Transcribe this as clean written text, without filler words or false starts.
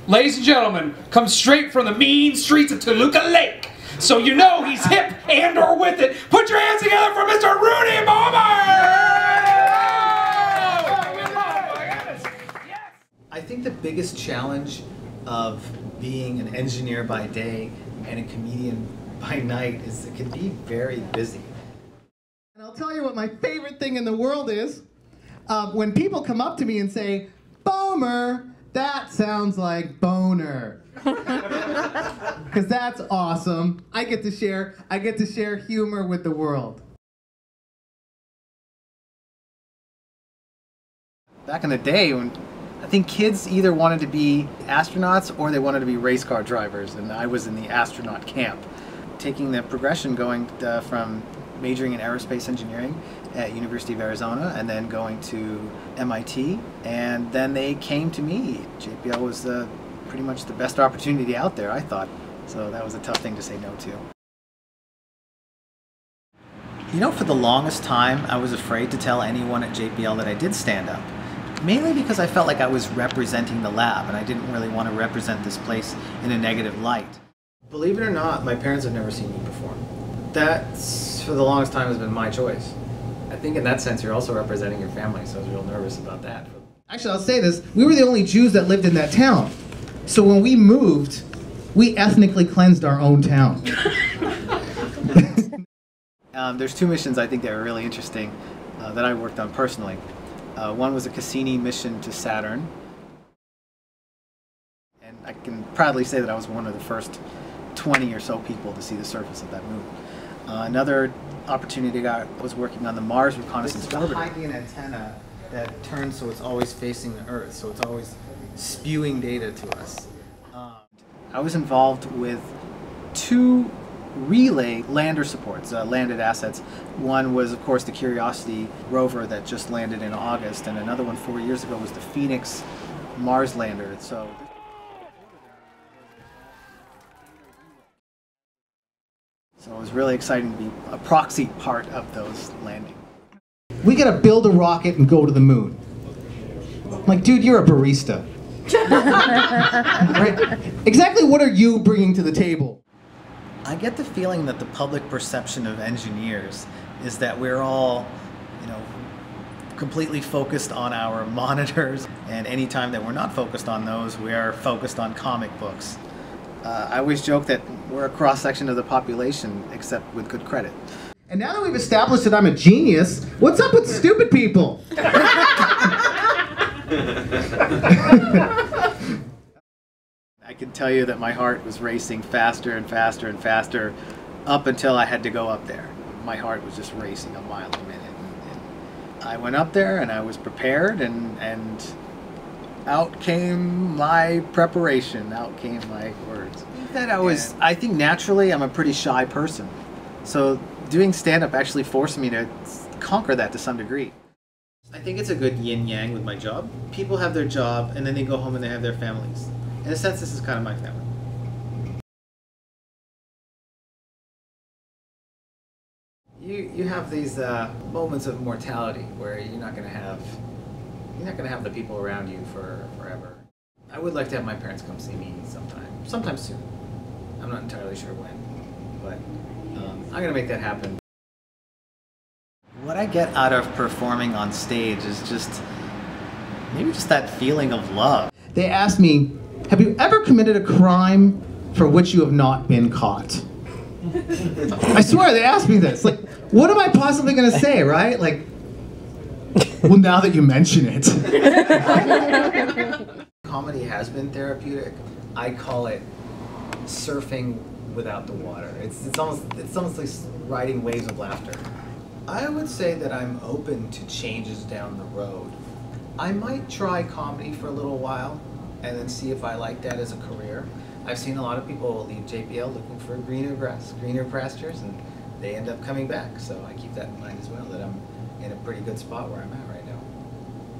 ladies and gentlemen, comes straight from the mean streets of Toluca Lake. So you know he's hip and or with it. Put your hands together for Mr. Rudy Boomer! I think the biggest challenge of being an engineer by day and a comedian by night is it can be very busy. And I'll tell you what my favorite thing in the world is. When people come up to me and say, "Bomer, that sounds like boner." Because that's awesome. I get to share humor with the world. Back in the day, when I think kids either wanted to be astronauts or they wanted to be race car drivers, and I was in the astronaut camp. Taking the progression going from majoring in aerospace engineering at University of Arizona and then going to MIT, and then they came to me. JPL was pretty much the best opportunity out there, I thought, so that was a tough thing to say no to. You know, for the longest time I was afraid to tell anyone at JPL that I did stand up, mainly because I felt like I was representing the lab and I didn't really want to represent this place in a negative light. Believe it or not, my parents have never seen me perform. That's, for the longest time, has been my choice. I think in that sense you're also representing your family, so I was real nervous about that. Actually, I'll say this, we were the only Jews that lived in that town. So when we moved, we ethnically cleansed our own town. There's two missions I think that were really interesting that I worked on personally. One was a Cassini mission to Saturn. And I can proudly say that I was one of the first 20 or so people to see the surface of that moon. Another opportunity I was working on the Mars Reconnaissance Orbiter. It's a high-gain antenna that turns so it's always facing the Earth, so it's always spewing data to us. I was involved with two relay lander supports, landed assets. One was, of course, the Curiosity rover that just landed in August, and another one 4 years ago was the Phoenix Mars lander. So it was really exciting to be a proxy part of those landings. We gotta build a rocket and go to the moon. I'm like, dude, you're a barista. Right? Exactly what are you bringing to the table? I get the feeling that the public perception of engineers is that we're all, you know, completely focused on our monitors, and any time that we're not focused on those, we are focused on comic books. I always joke that we're a cross-section of the population, except with good credit. And now that we've established that I'm a genius, what's up with stupid people? I can tell you that my heart was racing faster and faster and faster up until I had to go up there. My heart was just racing a mile a minute. And I went up there and I was prepared, and out came my preparation, out came my words. I think naturally I'm a pretty shy person. So doing stand-up actually forced me to conquer that to some degree. I think it's a good yin-yang with my job. People have their job and then they go home and they have their families. In a sense, this is kind of my family. You have these moments of mortality where you're not going to have the people around you for forever. I would like to have my parents come see me sometime soon. I'm not entirely sure when, but I'm going to make that happen. What I get out of performing on stage is maybe just that feeling of love. They asked me, have you ever committed a crime for which you have not been caught? I swear, they asked me this. Like, what am I possibly going to say, right? Like, well, now that you mention it. Comedy has been therapeutic. I call it surfing without the water. It's almost like riding waves of laughter. I would say that I'm open to changes down the road. I might try comedy for a little while and then see if I like that as a career. I've seen a lot of people leave JPL looking for greener grass, greener pastures, and they end up coming back. So I keep that in mind as well, that I'm in a pretty good spot where I'm at right now.